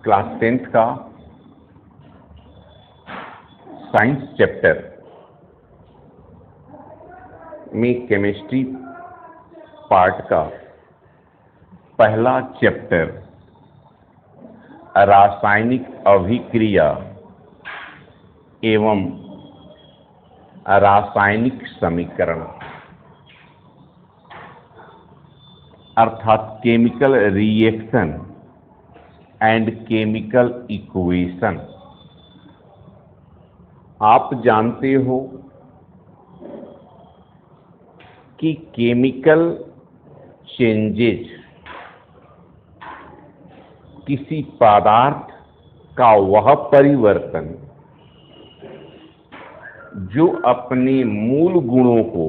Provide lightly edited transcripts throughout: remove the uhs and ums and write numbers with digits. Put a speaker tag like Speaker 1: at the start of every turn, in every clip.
Speaker 1: Class 10th का science chapter में chemistry part का पहला चैप्टर रासायनिक अभिक्रिया एवं रासायनिक समीकरण अर्थात chemical reaction and chemical equation. आप जानते हो कि केमिकल चेंजेज किसी पदार्थ का वह परिवर्तन जो अपने मूल गुणों को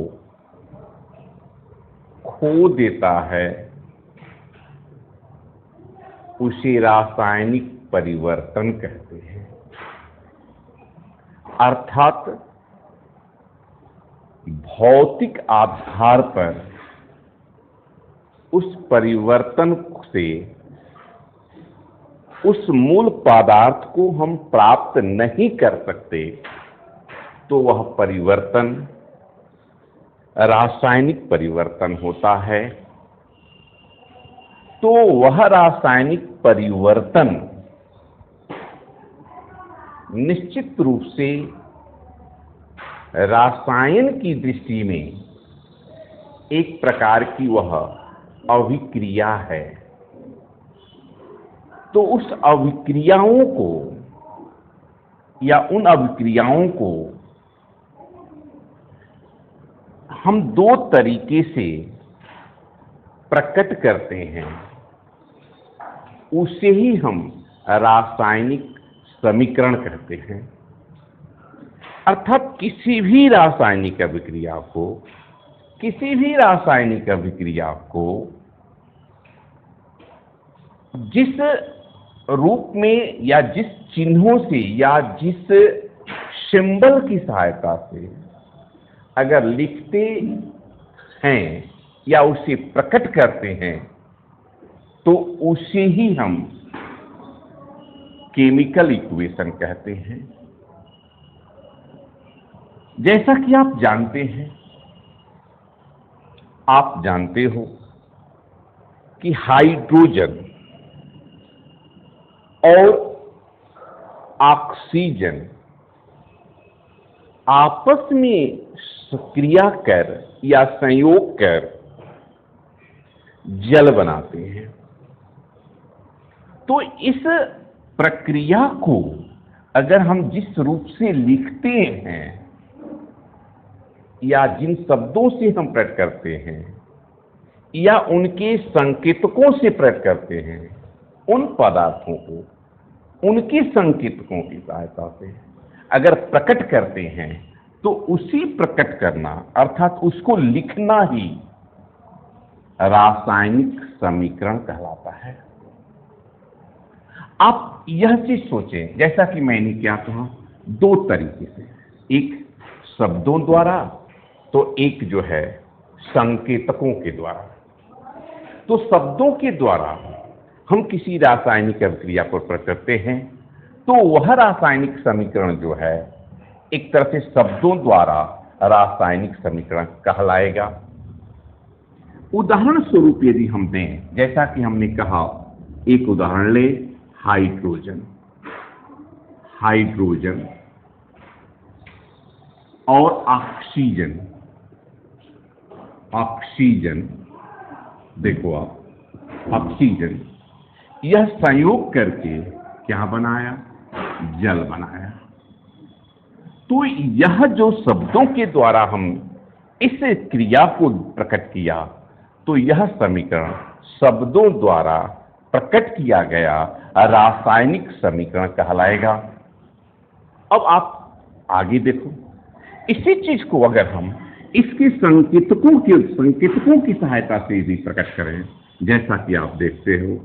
Speaker 1: खो देता है उसे रासायनिक परिवर्तन कहते हैं। अर्थात भौतिक आधार पर उस परिवर्तन से उस मूल पदार्थ को हम प्राप्त नहीं कर सकते तो वह परिवर्तन रासायनिक परिवर्तन होता है। तो वह रासायनिक परिवर्तन निश्चित रूप से रसायन की दृष्टि में एक प्रकार की वह अभिक्रिया है। तो उस अभिक्रियाओं को या उन अभिक्रियाओं को हम दो तरीके से प्रकट करते हैं, उसे ही हम रासायनिक समीकरण कहते हैं। अर्थात किसी भी रासायनिक अभिक्रिया को जिस रूप में या जिस चिन्हों से या जिस सिंबल की सहायता से अगर लिखते हैं या उसे प्रकट करते हैं तो उसे ही हम केमिकल इक्वेशन कहते हैं। जैसा कि आप जानते हो कि हाइड्रोजन और ऑक्सीजन आपस में क्रिया कर या संयोग कर जल बनाते हैं। तो इस प्रक्रिया को अगर हम जिस रूप से लिखते हैं या जिन शब्दों से हम प्रकट करते हैं या उनके संकेतकों से प्रकट करते हैं, उन पदार्थों को उनके संकेतकों की सहायता से अगर प्रकट करते हैं तो उसी प्रकट करना अर्थात उसको लिखना ही रासायनिक समीकरण कहलाता है। आप यह चीज सोचें, जैसा कि मैंने क्या कहा, दो तरीके से, एक शब्दों द्वारा तो एक जो है संकेतकों के द्वारा। तो शब्दों के द्वारा हम किसी रासायनिक अभिक्रिया को प्रकट करते हैं तो वह रासायनिक समीकरण जो है एक तरह से शब्दों द्वारा रासायनिक समीकरण कहलाएगा। उदाहरण स्वरूप यदि हम दें, जैसा कि हमने कहा, एक उदाहरण ले, हाइड्रोजन और ऑक्सीजन देखो आप, ऑक्सीजन यह संयोग करके क्या बनाया, जल बनाया। तो यह जो शब्दों के द्वारा हम इस क्रिया को प्रकट किया तो यह समीकरण शब्दों द्वारा प्रकट किया गया रासायनिक समीकरण कहलाएगा। अब आप आगे देखो, इसी चीज को अगर हम इसके संकेतकों की सहायता से भी प्रकट करें, जैसा कि आप देखते हो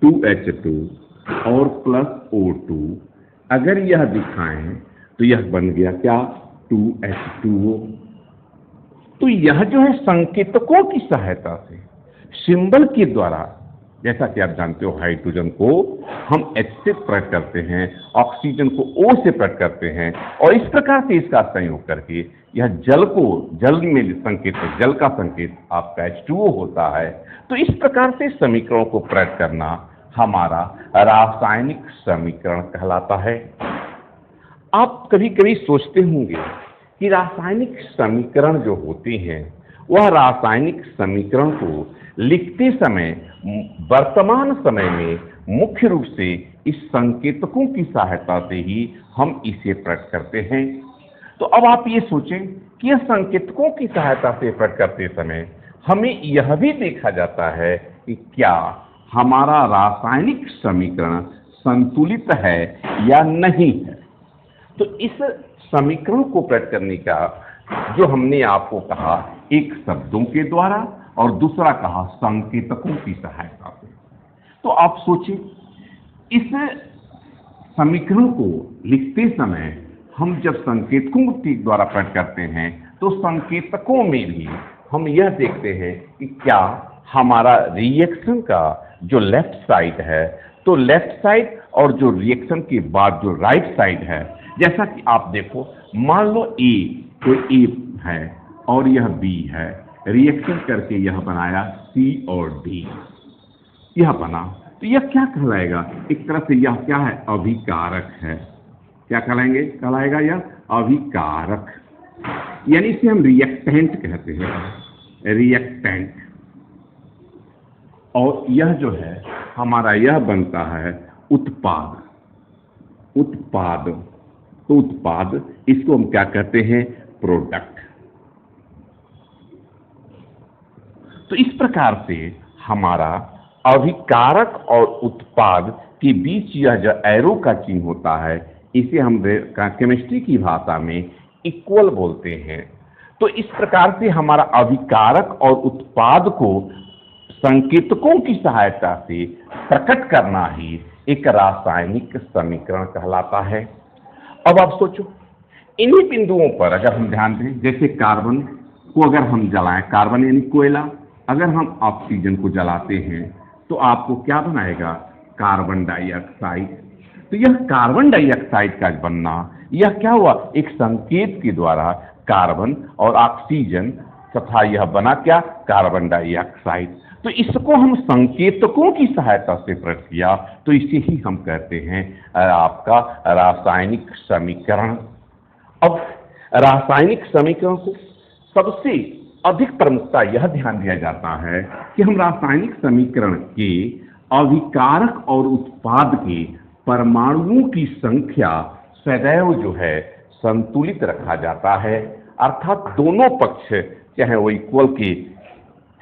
Speaker 1: 2H2 और +O2, अगर यह दिखाएं तो यह बन गया क्या, 2H2O। तो यह जो है संकेतकों की सहायता से, सिंबल के द्वारा जैसा कि आप जानते हो हाइड्रोजन को हम H से प्रकट करते हैं, ऑक्सीजन को O से प्रकट करते हैं, और इस प्रकार से इसका संयोग करके यह जल में संकेत, जल का संकेत आपका H2O होता है। तो इस प्रकार से समीकरणों को प्रकट करना हमारा रासायनिक समीकरण कहलाता है। आप कभी कभी सोचते होंगे कि रासायनिक समीकरण जो होते हैं वह रासायनिक समीकरण को लिखते समय वर्तमान समय में मुख्य रूप से इस संकेतकों की सहायता से ही हम इसे प्रकट करते हैं। तो अब आप ये सोचें कि यह संकेतकों की सहायता से प्रकट करते समय हमें यह भी देखा जाता है कि क्या हमारा रासायनिक समीकरण संतुलित है या नहीं है। तो इस समीकरण को प्रकट करने का जो हमने आपको कहा, एक शब्दों के द्वारा और दूसरा कहा संकेतकों की सहायता से। तो आप सोचें, इस समीकरण को लिखते समय हम जब संकेतकों के द्वारा प्रकट करते हैं तो संकेतकों में भी हम यह देखते हैं कि क्या हमारा रिएक्शन का जो लेफ्ट साइड है, तो लेफ्ट साइड और जो रिएक्शन के बाद जो राइट साइड है, जैसा कि आप देखो, मान लो ए, कोई ए है और यह बी है, रिएक्शन करके यह बनाया सी और डी, यह बना, तो यह क्या कहलाएगा? एक तरह से यह क्या है? अभिकारक है। क्या कहलाएगा यह अभिकारक, यानी इसे हम रिएक्टेंट कहते हैं, रिएक्टेंट। और यह जो है हमारा यह बनता है उत्पाद। तो उत्पाद, इसको हम क्या कहते हैं? प्रोडक्ट। तो इस प्रकार से हमारा अभिकारक और उत्पाद के बीच यह जो एरो का चिन्ह होता है, इसे हम केमिस्ट्री की भाषा में इक्वल बोलते हैं। तो इस प्रकार से हमारा अभिकारक और उत्पाद को संकेतकों की सहायता से प्रकट करना ही एक रासायनिक समीकरण कहलाता है। अब आप सोचो, इन्हीं बिंदुओं पर अगर हम ध्यान दें, जैसे कार्बन को अगर हम जलाएं, कार्बन यानी कोयला, अगर हम ऑक्सीजन को जलाते हैं तो आपको क्या बनाएगा? Carbon dioxide. तो यह कार्बन डाइऑक्साइड का बनना, यह क्या हुआ? एक संकेत के द्वारा कार्बन और ऑक्सीजन तथा यह बना क्या? Carbon dioxide. तो इसको हम संकेतकों की सहायता से प्रकट किया, तो इसे ही हम कहते हैं आपका रासायनिक समीकरण। अब रासायनिक समीकरण को सबसे अधिक प्रमुखता यह ध्यान दिया जाता है कि हम रासायनिक समीकरण के अभिकारक और उत्पाद के परमाणुओं की संख्या सदैव जो है संतुलित रखा जाता है, अर्थात दोनों पक्ष चाहे वो इक्वल के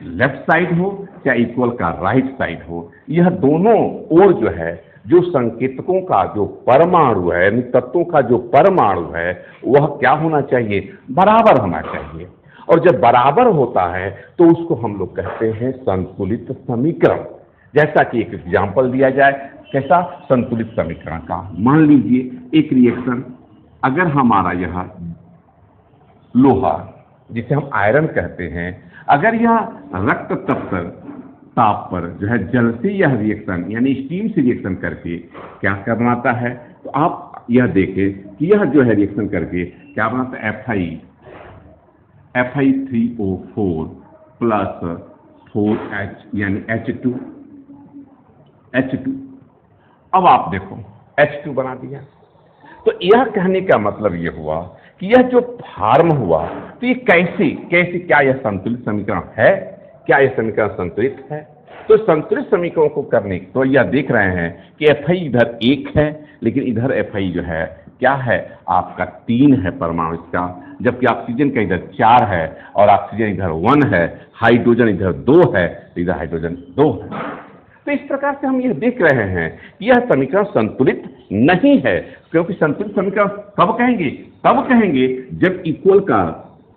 Speaker 1: लेफ्ट साइड हो चाहे इक्वल का राइट साइड हो, यह दोनों ओर जो है जो संकेतकों का जो परमाणु है, यानी तत्वों का जो परमाणु है, वह क्या होना चाहिए? बराबर होना चाहिए। और जब बराबर होता है तो उसको हम लोग कहते हैं संतुलित समीकरण। जैसा कि एक एग्जाम्पल दिया जाए, कैसा? संतुलित समीकरण का। मान लीजिए एक रिएक्शन, अगर हमारा यह लोहा, जिसे हम आयरन कहते हैं, अगर यह रक्त तप्तर ताप पर जो है जल से यह रिएक्शन यानी स्टीम से रिएक्शन करके क्या बनाता है, तो आप यह देखें कि यह जो है रिएक्शन करके क्या बनाता है? Fi3O4 प्लस 4H यानी H2। अब आप देखो H2 बना दिया। तो यह कहने का मतलब यह हुआ कि यह जो फॉर्म हुआ, तो ये कैसे क्या यह संतुलित समीकरण है? क्या यह समीकरण संतुलित है? तो संतुलित समीकरण को करने तो यह देख रहे हैं कि Fi इधर 1 है, लेकिन इधर Fi जो है क्या है? आपका 3 है परमाणु इसका, जबकि ऑक्सीजन का इधर 4 है और ऑक्सीजन इधर 1 है, हाइड्रोजन इधर 2 है, इधर हाइड्रोजन 2 है। तो इस प्रकार से हम यह देख रहे हैं कि यह समीकरण संतुलित नहीं है, क्योंकि संतुलित समीकरण कब कहेंगे? तब कहेंगे जब इक्वल का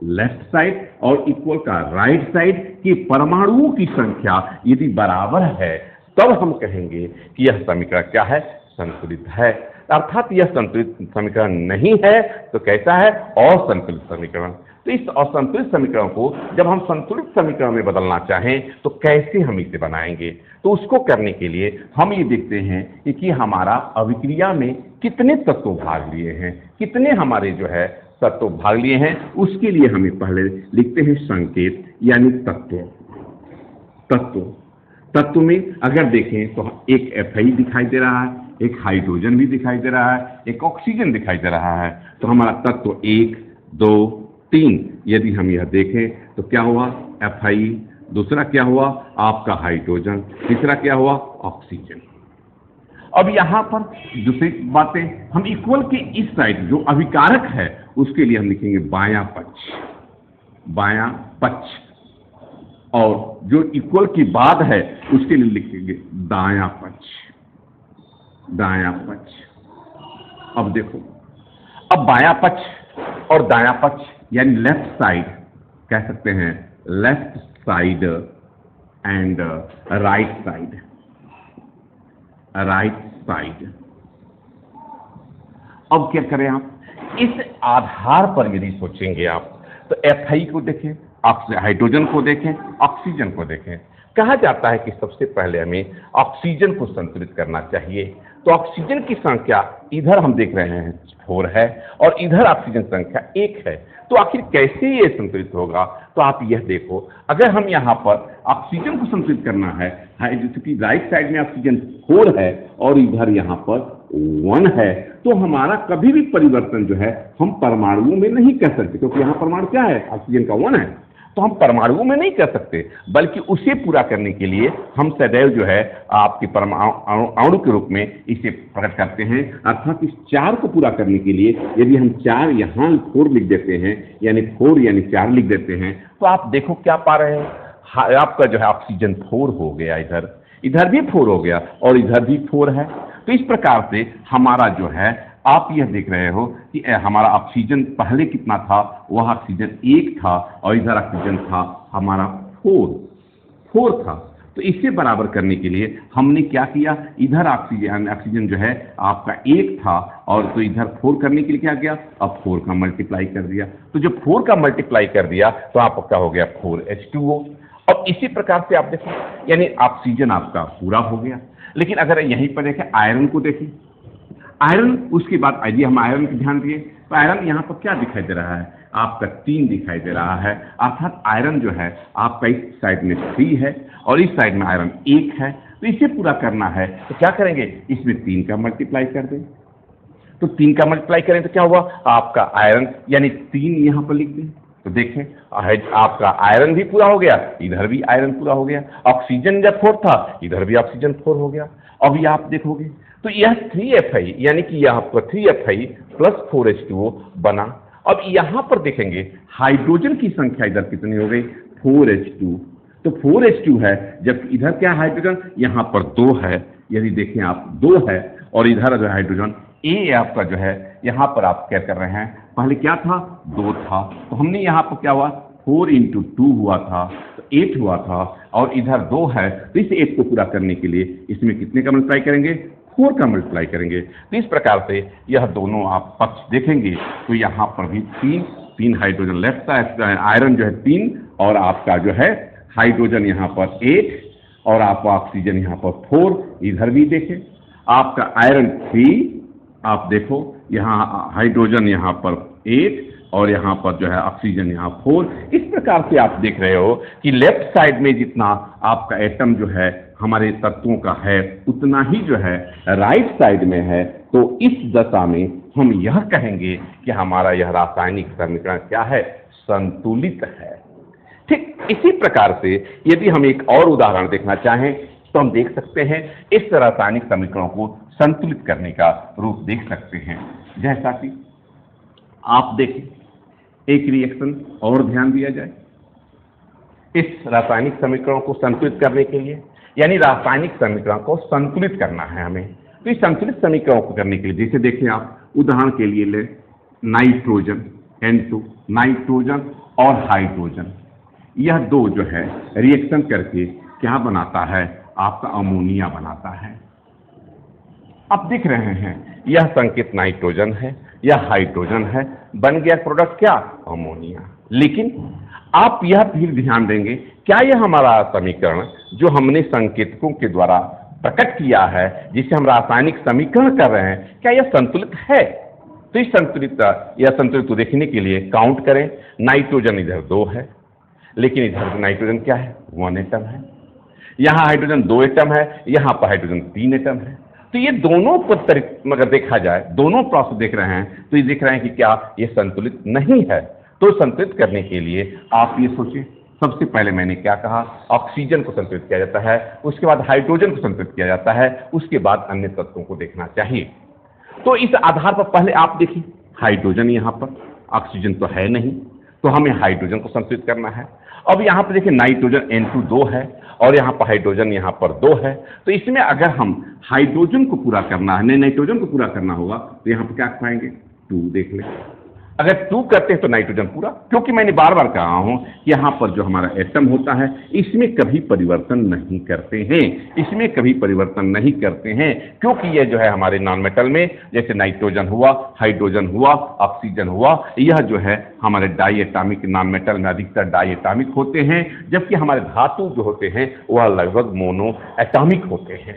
Speaker 1: लेफ्ट साइड और इक्वल का राइट साइड की परमाणुओं की संख्या यदि बराबर है, तब हम कहेंगे कि यह समीकरण क्या है? संतुलित है। अर्थात यह संतुलित समीकरण नहीं है तो कैसा है? असंतुलित समीकरण। तो इस असंतुलित समीकरण को जब हम संतुलित समीकरण में बदलना चाहें तो कैसे हम इसे बनाएंगे? तो उसको करने के लिए हम ये देखते हैं कि हमारा अभिक्रिया में कितने तत्व भाग लिए हैं, कितने हमारे जो है तत्व भाग लिए हैं। उसके लिए हमें पहले लिखते हैं संकेत यानी तत्व। तत्व में अगर देखें तो एक Fi दिखाई दे रहा है, एक हाइड्रोजन भी दिखाई दे रहा है, एक ऑक्सीजन दिखाई दे रहा है। तो हमारा तत्व 1, 2, 3 यदि हम यह देखें तो क्या हुआ? Fi, दूसरा क्या हुआ? आपका हाइड्रोजन, तीसरा क्या हुआ? ऑक्सीजन। अब यहां पर दूसरी बातें हम इक्वल के इस साइड जो अभिकारक है उसके लिए हम लिखेंगे बायां पक्ष, और जो इक्वल की बाद है उसके लिए लिखेंगे दायां पक्ष। अब देखो, अब बायां पक्ष और दायां पक्ष यानी लेफ्ट साइड कह सकते हैं, left side and right side. अब क्या करें आप? इस आधार पर यदि सोचेंगे आप तो Fi को देखें, हाइड्रोजन को देखें, ऑक्सीजन को देखें। कहा जाता है कि सबसे पहले हमें ऑक्सीजन को संतुलित करना चाहिए। तो ऑक्सीजन की संख्या इधर हम देख रहे हैं 4 है और इधर ऑक्सीजन संख्या 1 है। तो आखिर कैसे ये संतुलित होगा? तो आप यह देखो, अगर हम यहाँ पर ऑक्सीजन को संतुलित करना है, जैसे कि राइट साइड में ऑक्सीजन 4 है और इधर यहाँ पर 1 है, तो हमारा कभी भी परिवर्तन जो है हम परमाणुओं में नहीं कर सकते, क्योंकि यहाँ परमाणु क्या है? ऑक्सीजन का 1 है। तो हम परमाणुओं में नहीं कर सकते, बल्कि उसे पूरा करने के लिए हम सदैव जो है आपके अणु के रूप में इसे प्रकट करते हैं। अर्थात इस 4 को पूरा करने के लिए यदि हम 4 यहाँ 4 लिख देते हैं, यानी 4 यानी 4 लिख देते हैं, तो आप देखो क्या पा रहे हैं? आपका जो है ऑक्सीजन 4 हो गया, इधर भी 4 हो गया और इधर भी 4 है। तो इस प्रकार से हमारा जो है आप यह देख रहे हो कि हमारा ऑक्सीजन पहले कितना था? वह ऑक्सीजन 1 था और इधर ऑक्सीजन था हमारा 4 था। तो इसे बराबर करने के लिए हमने क्या किया? इधर ऑक्सीजन जो है आपका 1 था और तो इधर 4 करने के लिए क्या किया? अब 4 का मल्टीप्लाई कर दिया। तो जब 4 का मल्टीप्लाई कर दिया तो आपका हो गया 4H2O। अब इसी प्रकार से आप देखो, यानी ऑक्सीजन आपका पूरा हो गया। लेकिन अगर यहीं पर देखें, आयरन को देखें, आयरन उसके बाद आइए हम आयरन की ध्यान दिए तो आयरन यहाँ पर क्या दिखाई दे रहा है? आपका 3 दिखाई दे रहा है। अर्थात आयरन जो है आपका इस साइड में 3 है और इस साइड में आयरन 1 है। तो इसे पूरा करना है तो क्या करेंगे? इसमें 3 का मल्टीप्लाई कर दें। तो 3 का मल्टीप्लाई करें तो क्या हुआ? आपका आयरन यानी 3 यहाँ पर लिख दें। तो देखें आपका आयरन भी पूरा हो गया, इधर भी आयरन पूरा हो गया। ऑक्सीजन जब 4 था, इधर भी ऑक्सीजन 4 हो गया। अभी आप देखोगे तो यह 3Fi यानी कि यहाँ पर 3Fi प्लस 4H2O बना। अब यहाँ पर देखेंगे हाइड्रोजन की संख्या इधर कितनी हो गई? 4H2। तो 4H2 है, जबकि इधर क्या हाइड्रोजन? यहाँ पर 2 है। यदि देखें आप 2 है और इधर जो हाइड्रोजन ए आपका जो है यहाँ पर आप क्या कर रहे हैं? पहले क्या था? 2 था। तो हमने यहाँ पर क्या हुआ? 4 × 2 हुआ था तो 8 हुआ था और इधर 2 है। तो इस 8 को पूरा करने के लिए इसमें कितने का मल्टीप्लाई करेंगे? 4 का मल्टीप्लाई करेंगे। तो इस प्रकार से यह दोनों आप पक्ष देखेंगे तो यहाँ पर भी 3 हाइड्रोजन लेफ्ट साइड, आयरन जो है 3 और आपका जो है हाइड्रोजन यहाँ पर 8 और आपका ऑक्सीजन यहाँ पर 4। इधर भी देखें आपका आयरन 3, आप देखो यहाँ हाइड्रोजन यहाँ पर 8 और यहाँ पर जो है ऑक्सीजन यहाँ 4। इस प्रकार से आप देख रहे हो कि लेफ्ट साइड में जितना आपका एटम जो है हमारे तत्वों का है उतना ही जो है राइट साइड में है। तो इस दशा में हम यह कहेंगे कि हमारा यह रासायनिक समीकरण क्या है? संतुलित है। ठीक इसी प्रकार से यदि हम एक और उदाहरण देखना चाहें तो हम देख सकते हैं इस रासायनिक समीकरणों को संतुलित करने का रूप देख सकते हैं। जैसा कि आप देखें, एक रिएक्शन और ध्यान दिया जाए। इस रासायनिक समीकरणों को संतुलित करने के लिए, यानी रासायनिक समीकरण को संतुलित करना है हमें, तो इस संतुलित समीकरणों को करने के लिए जैसे देखें आप उदाहरण के लिए ले नाइट्रोजन N2, नाइट्रोजन और हाइड्रोजन, यह दो जो है रिएक्शन करके क्या बनाता है? आपका अमोनिया बनाता है। आप देख रहे हैं यह संकेत नाइट्रोजन है, यह हाइड्रोजन है, बन गया प्रोडक्ट क्या, अमोनिया। लेकिन आप यह फिर ध्यान देंगे, क्या यह हमारा समीकरण जो हमने संकेतकों के द्वारा प्रकट किया है, जिसे हम रासायनिक समीकरण कर रहे हैं, क्या यह संतुलित है? तो इस संतुलित को देखने के लिए काउंट करें। नाइट्रोजन इधर 2 है, लेकिन इधर नाइट्रोजन क्या है, 1 एटम है। यहाँ हाइड्रोजन 2 एटम है, यहाँ पर हाइड्रोजन 3 एटम है। तो ये दोनों पर अगर देखा जाए, दोनों प्रोसेस देख रहे हैं, तो ये देख रहे हैं कि क्या ये संतुलित नहीं है। तो संतुलित करने के लिए आप ये सोचिए, सबसे पहले मैंने क्या कहा, ऑक्सीजन को संतुलित किया जाता है, उसके बाद हाइड्रोजन को संतुलित किया जाता है, उसके बाद अन्य तत्वों को देखना चाहिए। तो इस आधार पर पहले आप देखिए, हाइड्रोजन यहाँ पर, ऑक्सीजन तो है नहीं, तो हमें हाइड्रोजन को संतुलित करना है। अब यहाँ पर देखिए नाइट्रोजन N2 2 है और यहाँ पर हाइड्रोजन यहाँ पर 2 है। तो इसमें अगर हम हाइड्रोजन को पूरा करना है, नाइट्रोजन को पूरा करना होगा, तो यहाँ पर क्या पाएंगे, 2 देख लें। अगर 2 करते हैं तो नाइट्रोजन पूरा, क्योंकि मैंने बार बार कहा हूं कि यहां पर जो हमारा एटम होता है इसमें कभी परिवर्तन नहीं करते हैं, इसमें कभी परिवर्तन नहीं करते हैं, क्योंकि यह जो है हमारे नॉन मेटल में, जैसे नाइट्रोजन हुआ, हाइड्रोजन हुआ, ऑक्सीजन हुआ, यह जो है हमारे डाई एटॉमिक, नॉन मेटल में अधिकतर डाई एटॉमिक होते हैं, जबकि हमारे धातु जो होते हैं वह लगभग मोनो एटॉमिक होते हैं,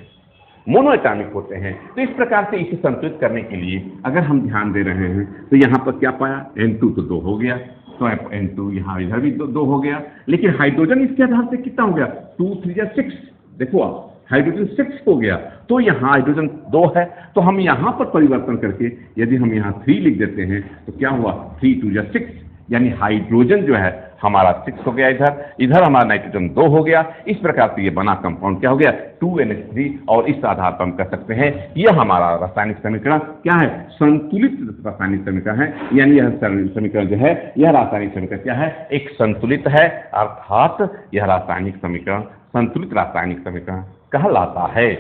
Speaker 1: मोनो एटॉमिक होते हैं। तो इस प्रकार से इसे संतुलित करने के लिए अगर हम ध्यान दे रहे हैं, तो यहाँ पर क्या पाया, N2 तो 2 हो गया, तो N2 यहाँ इधर भी 2 हो गया, लेकिन हाइड्रोजन इसके आधार से कितना हो गया, 2 3 6, देखो आप, हाइड्रोजन 6 हो गया। तो यहाँ हाइड्रोजन 2 है, तो हम यहाँ पर परिवर्तन करके यदि हम यहाँ 3 लिख देते हैं, तो क्या हुआ, 3 2 6, यानी हाइड्रोजन जो है हमारा 6 हो गया, इधर हमारा नाइट्रोजन 2 हो गया। इस प्रकार से ये बना कंपाउंड क्या हो गया, 2NH3। और इस आधार पर हम कह सकते हैं यह हमारा रासायनिक समीकरण क्या है, संतुलित रासायनिक समीकरण है। यानी यह समीकरण जो है, यह रासायनिक समीकरण क्या है, एक संतुलित है, अर्थात यह रासायनिक समीकरण संतुलित रासायनिक समीकरण कहलाता है।